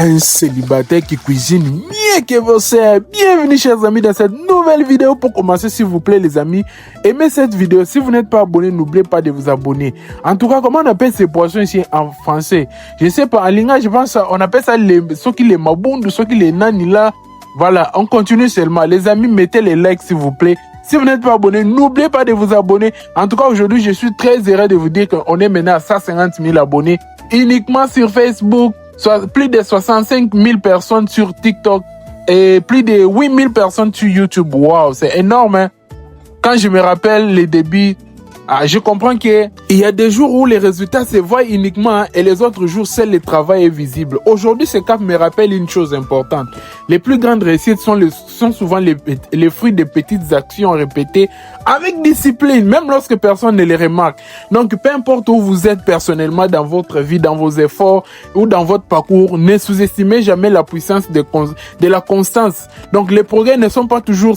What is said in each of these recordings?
un célibataire qui cuisine mieux que vos sœurs. Bienvenue chers amis dans cette nouvelle vidéo. Pour commencer, s'il vous plaît les amis, aimez cette vidéo. Si vous n'êtes pas abonné, n'oubliez pas de vous abonner. En tout cas, comment on appelle ces poissons ici en français? Je sais pas, en lingala, je pense on appelle ça ceux qui les mabundu, ceux qui les nani là. Voilà, on continue seulement. Les amis, mettez les likes s'il vous plaît. Si vous n'êtes pas abonné, n'oubliez pas de vous abonner. En tout cas, aujourd'hui, je suis très heureux de vous dire qu'on est maintenant à 150 000 abonnés uniquement sur Facebook. Plus de 65 000 personnes sur TikTok et plus de 8 000 personnes sur YouTube. Waouh, c'est énorme, hein? Quand je me rappelle les débuts, je comprends qu'il y a des jours où les résultats se voient uniquement, hein, et les autres jours, seul le travail est visible. Aujourd'hui, ce cas me rappelle une chose importante. Les plus grandes réussites sont souvent les fruits de petites actions répétées avec discipline, même lorsque personne ne les remarque. Donc, peu importe où vous êtes personnellement dans votre vie, dans vos efforts ou dans votre parcours, ne sous-estimez jamais la puissance de la constance. Donc, les progrès ne sont pas toujours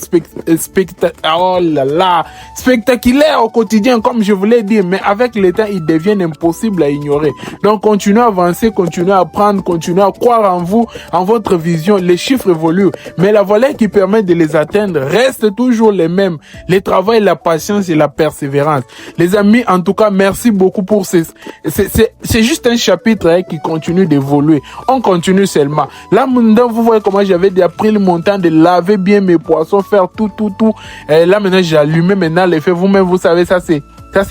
spectaculaires au quotidien, comme je vous l'ai dit, mais avec le temps, ils deviennent impossibles à ignorer. Donc, continuez à avancer, continuez à apprendre, continuez à croire en vous, en votre vision. Les chiffres évoluent, mais la valeur qui permet de les atteindre reste toujours les mêmes. Le travail, la patience et la persévérance. Les amis, en tout cas, merci beaucoup pour c'est juste un chapitre, hein, qui continue d'évoluer. On continue seulement. Là, maintenant, vous voyez comment j'avais déjà pris le montant de laver bien mes poissons, faire tout. Et là, maintenant, j'ai allumé maintenant les feux. Vous-même, vous savez, ça c'est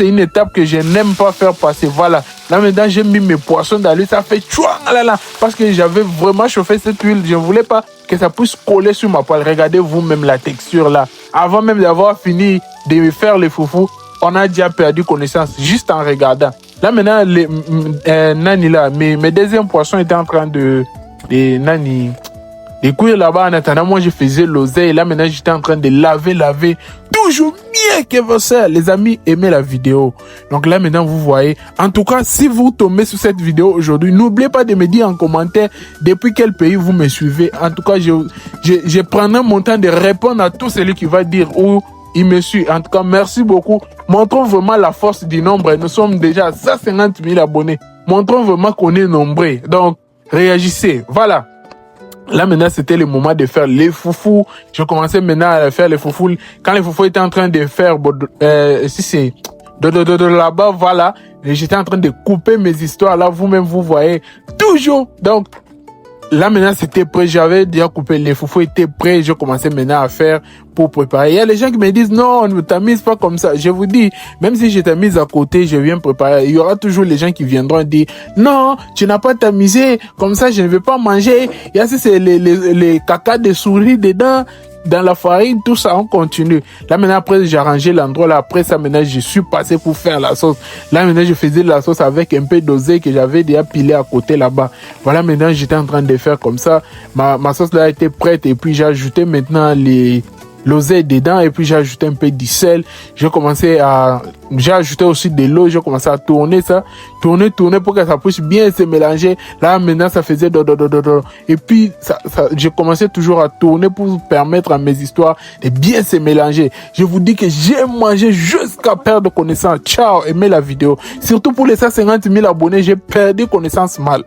une étape que je n'aime pas faire passer. Voilà. Là, maintenant, j'ai mis mes poissons dans l'huile. Ça fait chouang là. Parce que j'avais vraiment chauffé cette huile. Je ne voulais pas que ça puisse coller sur ma poêle. Regardez vous-même la texture là. Avant même d'avoir fini de faire les foufous, on a déjà perdu connaissance juste en regardant. Là, maintenant, Nani là, mes deuxièmes poissons étaient en train de Nani. Et cuire là-bas, en attendant, moi, je faisais l'oseille. Là, maintenant, j'étais en train de laver. Toujours mieux que vos sœurs. Les amis, aimez la vidéo. Donc là, maintenant, vous voyez. En tout cas, si vous tombez sur cette vidéo aujourd'hui, n'oubliez pas de me dire en commentaire depuis quel pays vous me suivez. En tout cas, je prendrai mon temps de répondre à tout celui qui va dire où il me suit. En tout cas, merci beaucoup. Montrons vraiment la force du nombre. Nous sommes déjà à 150 000 abonnés. Montrons vraiment qu'on est nombreux. Donc, réagissez. Voilà. Là, maintenant, c'était le moment de faire les foufous. Je commençais maintenant à faire les foufous. Quand les foufous étaient en train de faire, si c'est là-bas, voilà. J'étais en train de couper mes histoires. Là, vous-même, vous voyez. Toujours. Donc, là, maintenant, c'était prêt. J'avais déjà coupé. Les foufous étaient prêts. Je commençais maintenant à faire pour préparer. Il y a les gens qui me disent, non, ne t'amise pas comme ça. Je vous dis, même si je t'ai mis à côté, je viens préparer. Il y aura toujours les gens qui viendront dire, non, tu n'as pas tamisé. Comme ça, je ne vais pas manger. Il y a les caca de souris dedans. Dans la farine, tout ça, on continue. Là, maintenant, après, j'ai arrangé l'endroit. Là, après ça, maintenant, je suis passé pour faire la sauce. Là, maintenant, je faisais la sauce avec un peu d'oseille que j'avais déjà pilé à côté là-bas. Voilà, maintenant, j'étais en train de faire comme ça. Ma sauce là était prête et puis j'ai ajouté maintenant l'oseille dedans et puis j'ai ajouté un peu de sel. J'ai ajouté aussi de l'eau. J'ai commencé à tourner ça. Tourner pour que ça puisse bien se mélanger. Là, maintenant, ça faisait et puis, j'ai commencé toujours à tourner pour permettre à mes histoires de bien se mélanger. Je vous dis que j'ai mangé jusqu'à perdre connaissance. Ciao, aimez la vidéo. Surtout pour les 150 000 abonnés, j'ai perdu connaissance mal.